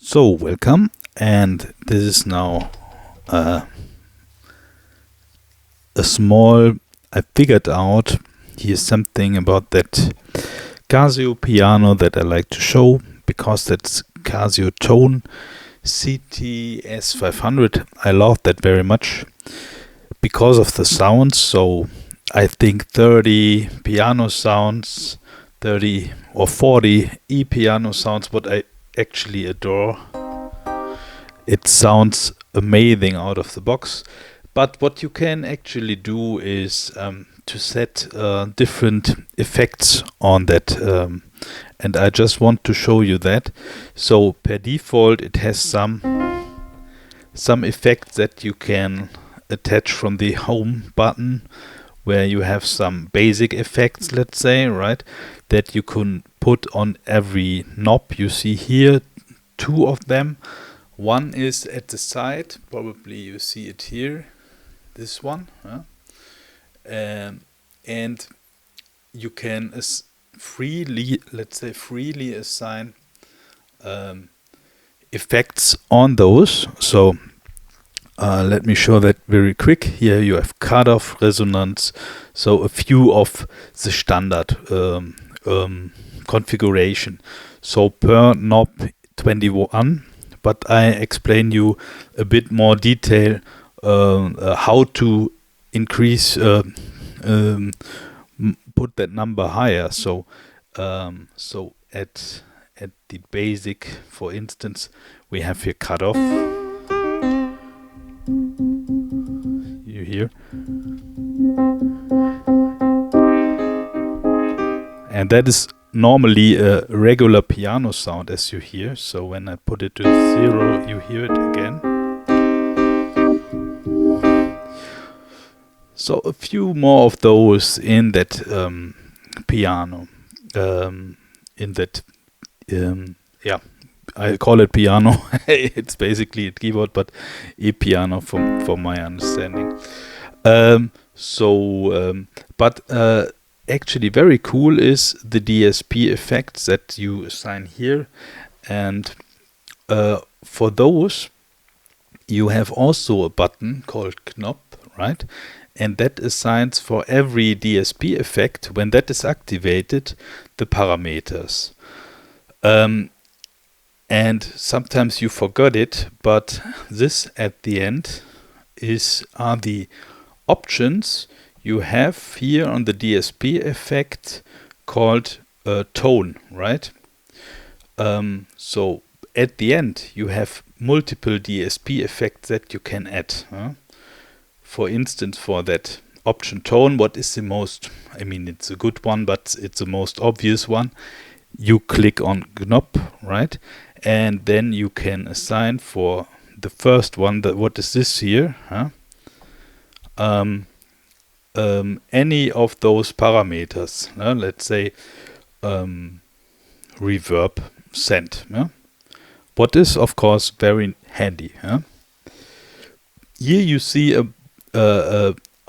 So welcome, and this is now a small, I figured out here's something about that Casio piano that I like to show, because that's Casio tone CTS500. I love that very much because of the sounds. So I think 30 piano sounds, 30 or 40 piano sounds, what I actually adore. It sounds amazing out of the box. But what you can actually do is to set different effects on that, and I just want to show you that. So per default it has some effects that you can attach from the home button, where you have some basic effects, let's say, right, that you can put on every knob. You see here two of them. One is at the side, probably you see it here, this one, and you can freely assign effects on those. So let me show that very quick. Here you have cutoff, resonance, so a few of the standard configuration. So per knob 21, but I explain you a bit more detail how to increase, put that number higher. So so at the basic, for instance, we have here cutoff. You hear, and that is normally a regular piano sound, as you hear. So when I put it to 0, you hear it again. So a few more of those in that piano, in that yeah, I call it piano. It's basically a keyboard, but a piano from my understanding. But actually very cool is the DSP effects that you assign here, and for those you have also a button called knob, right? And that assigns for every DSP effect, when that is activated, the parameters. And sometimes you forgot it, but this at the end are the options you have here on the DSP effect called tone, right? So at the end you have multiple DSP effects that you can add. For instance, for that option tone, what is the most, I mean, it's a good one, but it's the most obvious one. You click on knob, right? And then you can assign for the first one, that what is this here? Any of those parameters. Let's say reverb send. What is of course very handy. Here you see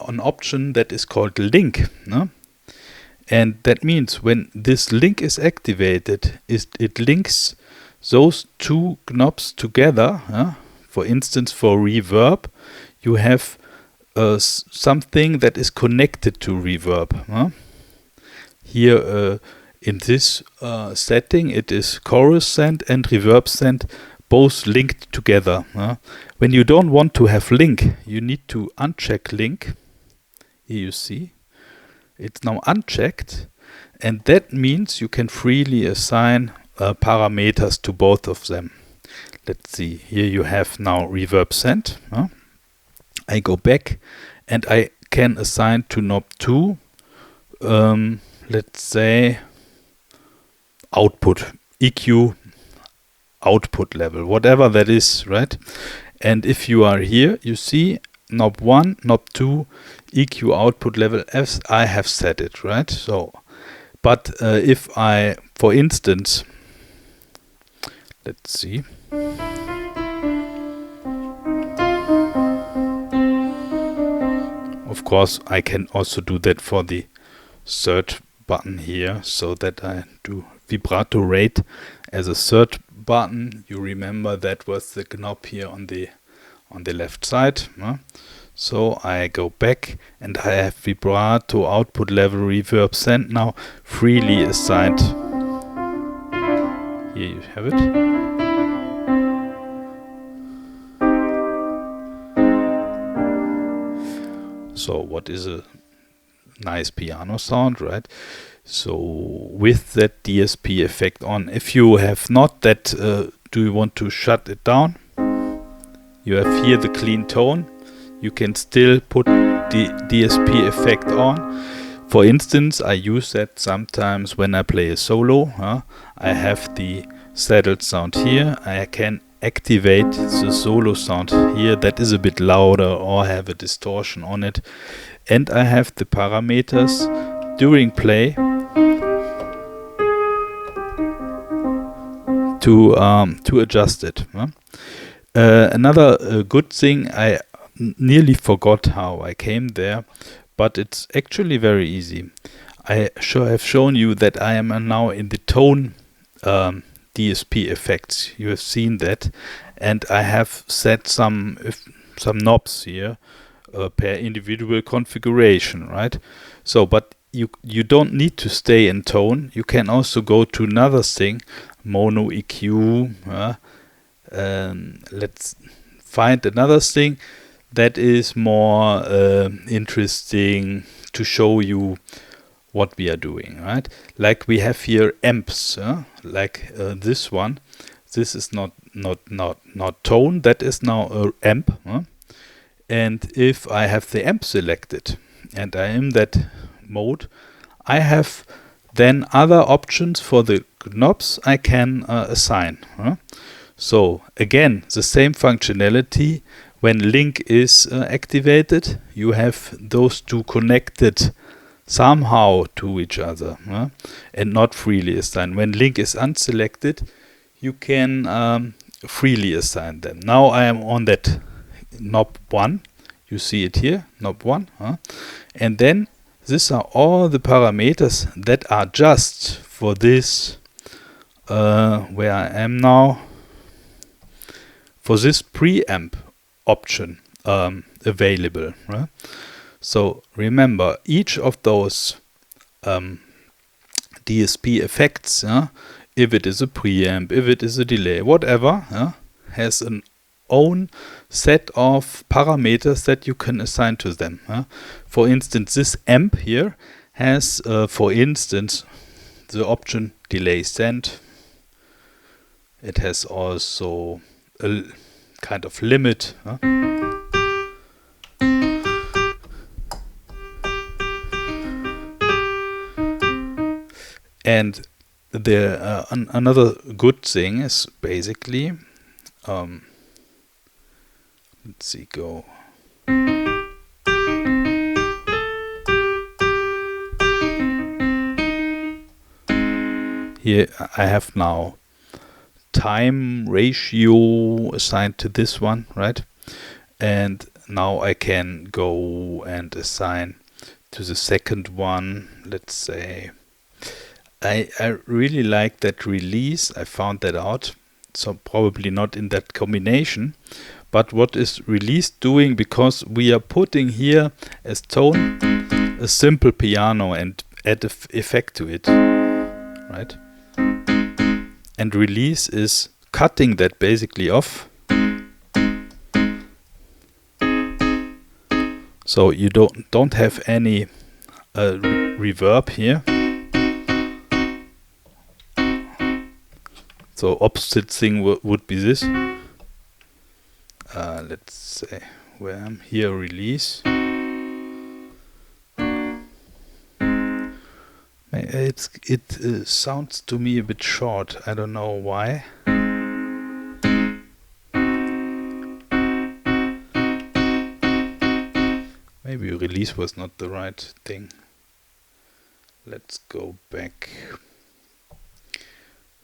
an option that is called link. And that means when this link is activated, it links those two knobs together. For instance, for reverb, you have something that is connected to reverb. Here in this setting, it is chorus send and reverb send, both linked together. When you don't want to have link, you need to uncheck link. Here you see it's now unchecked, and that means you can freely assign parameters to both of them. Let's see, here you have now reverb send. I go back and I can assign to knob 2, let's say output, EQ output level, whatever that is, right? And if you are here, you see knob 1, knob 2, EQ output level, as I have set it, right? So, but if I, for instance, let's see, of course I can also do that for the third button here, so that I do vibrato rate as a third button, you remember that was the knob here on the left side. So I go back and I have vibrato, output level, reverb, send now freely assigned. Here you have it. So what is a nice piano sound, right? So with that DSP effect on, if you have not that, do you want to shut it down? You have here the clean tone. You can still put the DSP effect on. For instance, I use that sometimes when I play a solo. I have the saddled sound here. I can activate the solo sound here. That is a bit louder or have a distortion on it. And I have the parameters during play to adjust it. Another good thing, I nearly forgot how I came there, but it's actually very easy. I have shown you that I am now in the tone DSP effects. You have seen that, and I have set some knobs here per individual configuration, right? So, but you don't need to stay in tone. You can also go to another thing, mono EQ. Let's find another thing that is more interesting to show you what we are doing, right? Like we have here amps, like this one. This is not tone. That is now a amp. And if I have the amp selected and I am in that mode, I have then other options for the knobs I can assign. So again, the same functionality. When link is activated, you have those two connected somehow to each other, and not freely assigned. When link is unselected, you can freely assign them. Now I am on that knob 1. You see it here, knob 1. And then these are all the parameters that are just for this, where I am now, for this preamp option available. Right? So remember, each of those DSP effects, if it is a preamp, if it is a delay, whatever, has an own set of parameters that you can assign to them. For instance, this amp here has, for instance, the option delay send. It has also a kind of limit. And there, another good thing is basically, let's see, go. Here I have now time ratio assigned to this one, right? And now I can go and assign to the second one. Let's say I really like that release. I found that out. So probably not in that combination. But what is release doing, because we are putting here as tone a simple piano and add an effect to it, right? And release is cutting that basically off. So you don't have any reverb here. So opposite thing would be this. Let's say where I'm here, release. It sounds to me a bit short. I don't know why. Maybe release was not the right thing. Let's go back.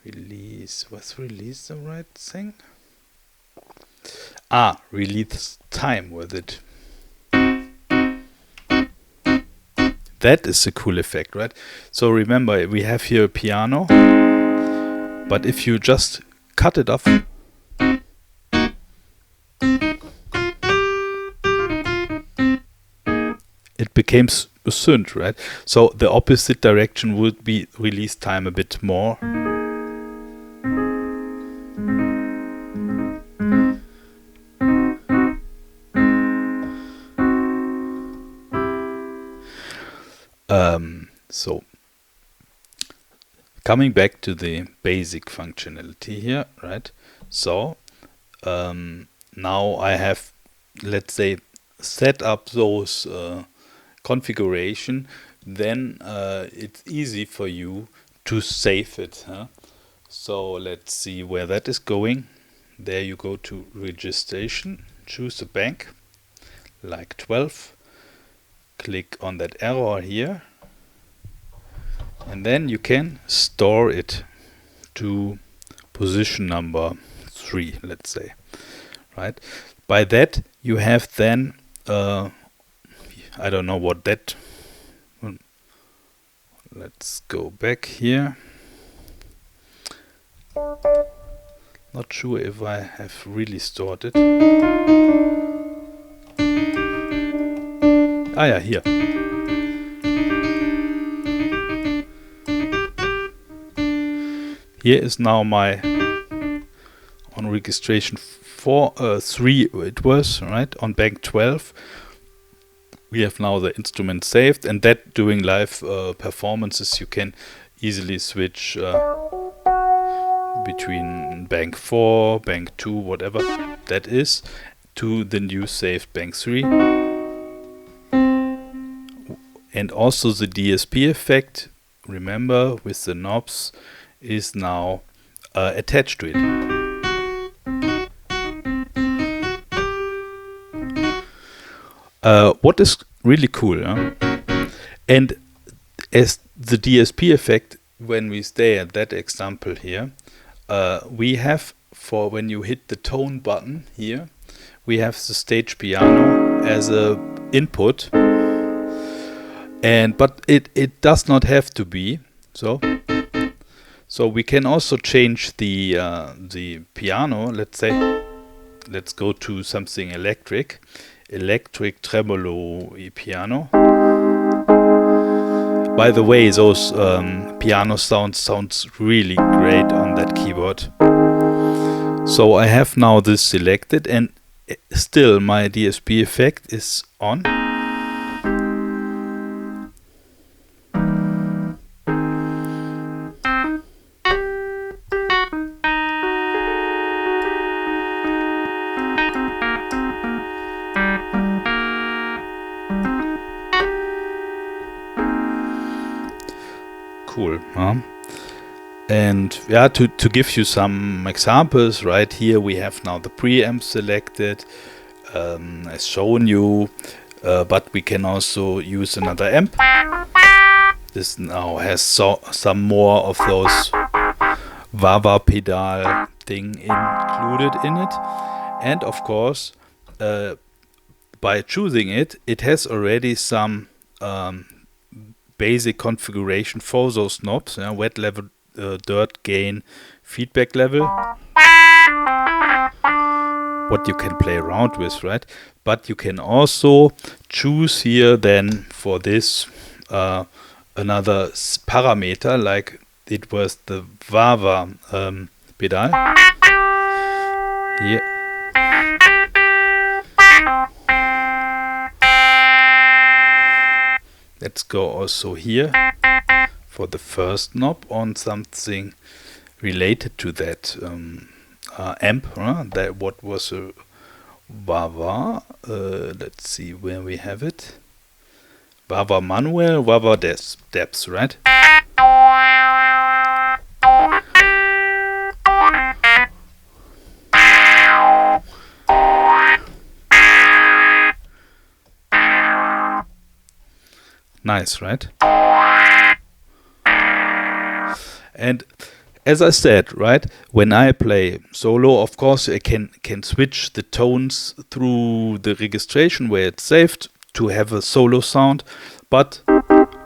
Release. Was release the right thing? Ah, release time with it. That is a cool effect, right? So remember, we have here a piano, but if you just cut it off, it became a synth, right? So the opposite direction would be release time a bit more. So coming back to the basic functionality here, right? So now I have, let's say, set up those configuration, then it's easy for you to save it. Huh? So let's see where that is going. There you go to registration, choose a bank, like 12, click on that arrow here, and then you can store it to position number 3, let's say, right? By that you have then I don't know what that, let's go back here. Not sure if I have really stored it. Ah yeah, here. Here is now my, on registration 3 it was, right, on bank 12. We have now the instrument saved, and that during live performances you can easily switch between bank 4, bank 2, whatever that is, to the new saved bank 3. And also the DSP effect, remember, with the knobs, is now attached to it. What is really cool, and as the DSP effect, when we stay at that example here, we have, for when you hit the tone button here, we have the stage piano as a input, and but it does not have to be so. So we can also change the piano. Let's say, let's go to something electric tremolo piano. By the way, those piano sounds really great on that keyboard. So I have now this selected, and still my DSP effect is on. Cool, huh? And yeah, to give you some examples, right here we have now the preamp selected, as shown you, but we can also use another amp. This now has some more of those wah-wah pedal thing included in it, and of course by choosing it, it has already some basic configuration for those knobs, wet level, dirt gain, feedback level, what you can play around with, right? But you can also choose here then for this another parameter, like it was the wah-wah pedal here. Let's go also here for the first knob on something related to that amp. That what was a wah-wah. Let's see where we have it. Wah-wah manual, wah-wah depths, right? Nice, right? And as I said, right, when I play solo, of course I can switch the tones through the registration where it's saved to have a solo sound. But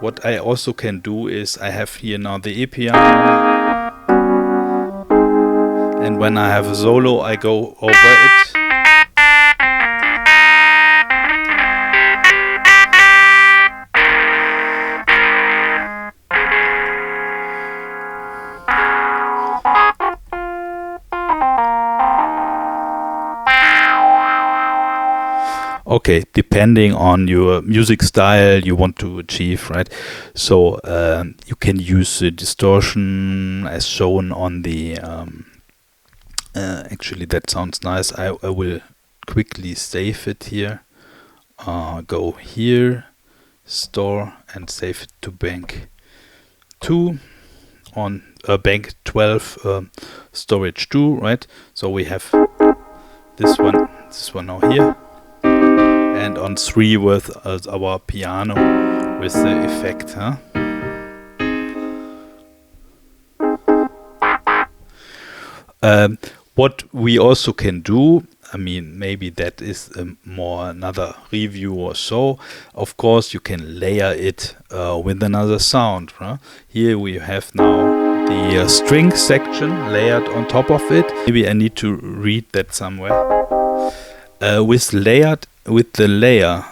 what I also can do is I have here now the E piano, and and when I have a solo I go over it. Okay, depending on your music style you want to achieve, right? So you can use the distortion as shown on the actually that sounds nice. I will quickly save it here. Go here, store, and save it to bank 2 on bank 12 storage 2, right? So we have this one now here, and on 3 with our piano with the effect, huh? What we also can do, I mean, maybe that is more another review or so. Of course, you can layer it with another sound. Right? Here we have now the string section layered on top of it. Maybe I need to read that somewhere. With the layer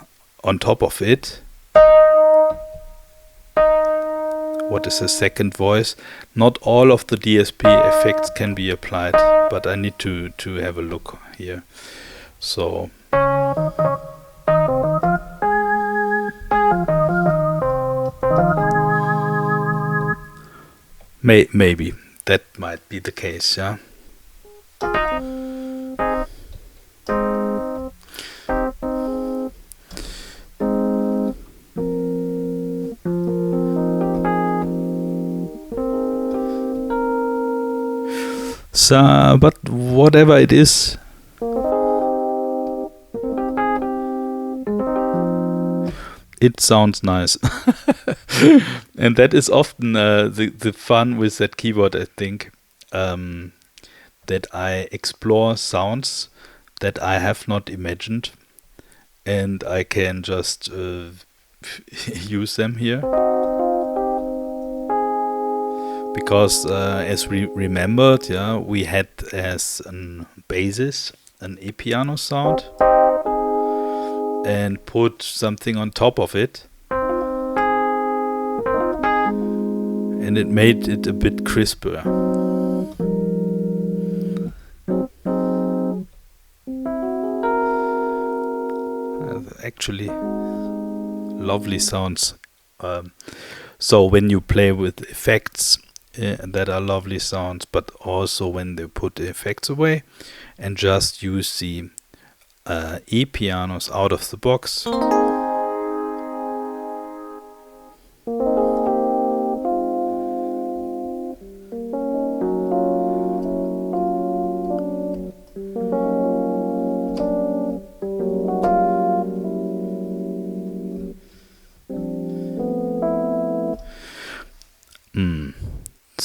on top of it. What is the second voice? Not all of the DSP effects can be applied, but I need to have a look here. So maybe that might be the case, yeah. So, but whatever it is, it sounds nice. And that is often the fun with that keyboard, I think, that I explore sounds that I have not imagined, and I can just use them here. Because as we remembered, yeah, we had as a basis an E-piano sound and put something on top of it, and it made it a bit crisper. Actually, lovely sounds. So when you play with effects, that are lovely sounds, but also when they put the effects away and just use the E-pianos out of the box.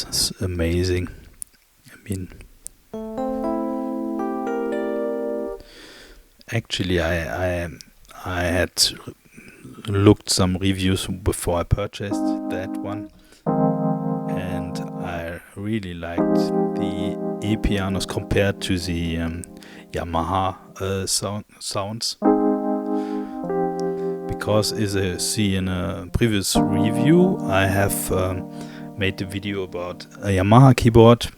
It's amazing. I mean, actually I had looked some reviews before I purchased that one, and I really liked the E-pianos compared to the Yamaha sounds. Because as I see in a previous review, I have made a video about a Yamaha keyboard.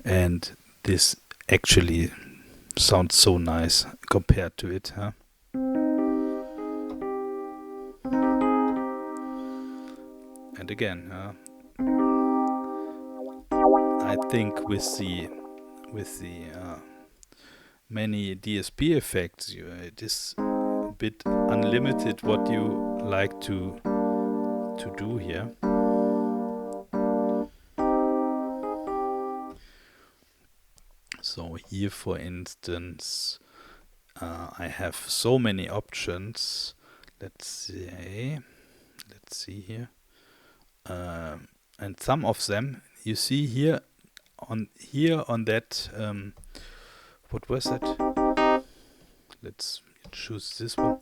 And this actually sounds so nice compared to it, huh? And again, I think with the many DSP effects, it is a bit unlimited what you like to do here. So here, for instance, I have so many options. Let's see here, and some of them you see here on that. What was it? Let's choose this one.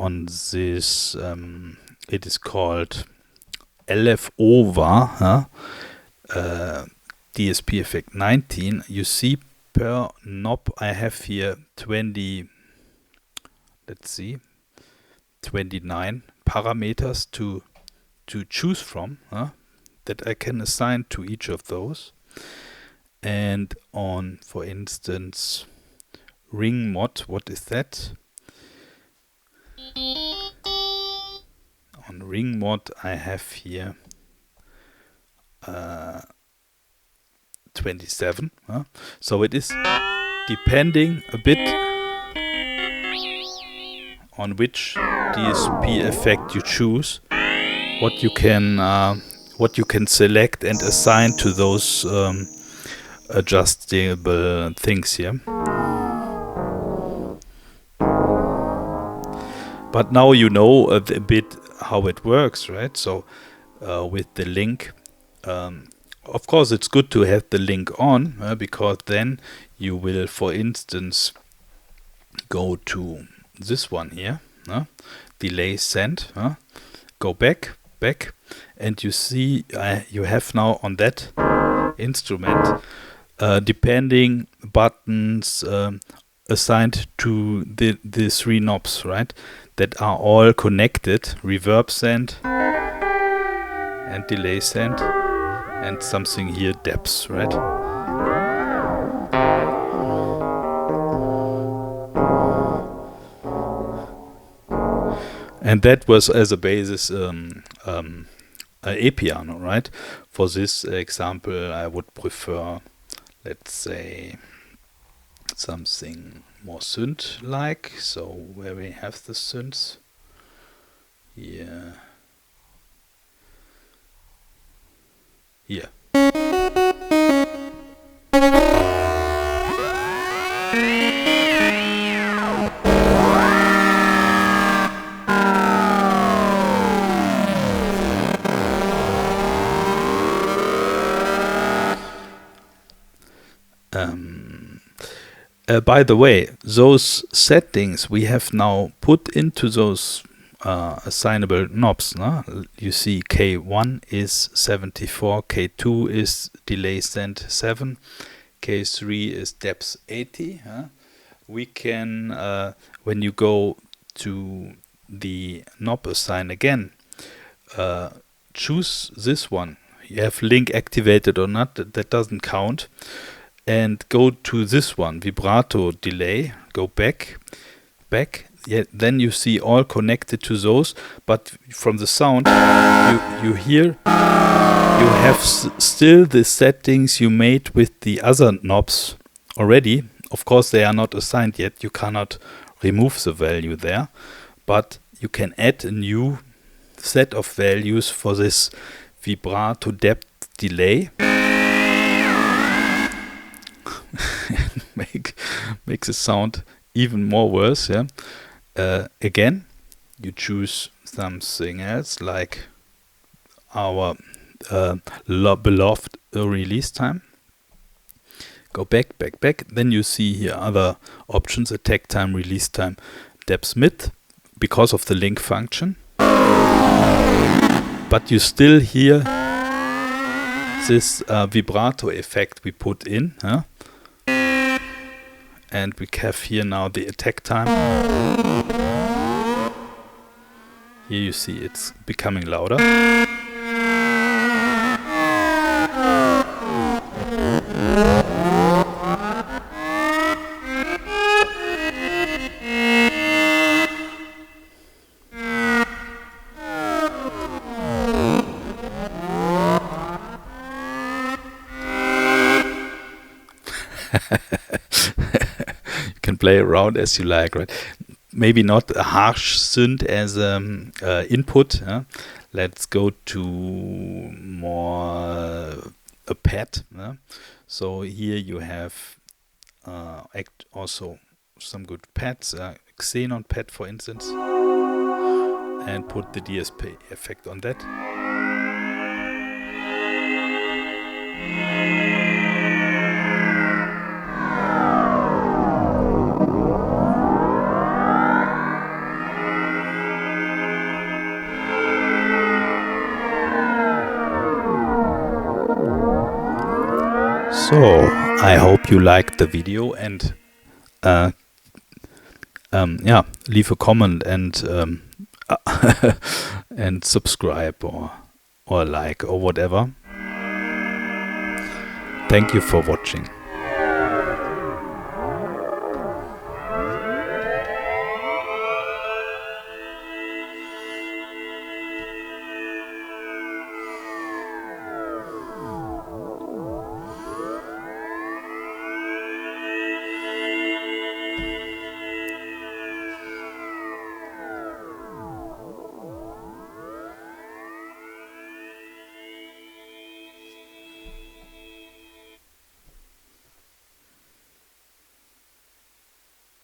on this, it is called LFOVA, DSP effect 19. You see per knob I have here 20, let's see, 29 parameters to choose from, that I can assign to each of those. And on, for instance, ring mod, what is that? On ring mod I have here 27. So it is depending a bit on which DSP effect you choose, what you can select and assign to those adjustable things here. But now you know a bit how it works, right? So with the link, of course it's good to have the link on, because then you will, for instance, go to this one here, delay send, go back, and you see you have now on that instrument depending buttons assigned to the three knobs, right, that are all connected: reverb send and delay send, and something here, depths, right? And that was as a basis a piano, right? For this example, I would prefer, let's say, something more synth-like. So where we have the synths here. Here. By the way, those settings we have now put into those assignable knobs. You see K1 is 74, K2 is delay send 7, K3 is depth 80. We can, when you go to the knob assign again, choose this one. You have link activated or not, that doesn't count. And go to this one, vibrato delay, go back. Yeah, then you see all connected to those, but from the sound you hear you have still the settings you made with the other knobs already. Of course they are not assigned yet, you cannot remove the value there, but you can add a new set of values for this vibrato depth delay. Makes the sound even more worse. Again, you choose something else, like our beloved release time. Go back. Then you see here other options: attack time, release time, depth mid, because of the link function. But you still hear this vibrato effect we put in. And we have here now the attack time. Here you see it's becoming louder. Play around as you like, right? Maybe not a harsh synth as input. Let's go to more a pad. So here you have also some good pads, xenon pad for instance, and put the DSP effect on that. So I hope you liked the video, and yeah, leave a comment and and subscribe or like or whatever. Thank you for watching.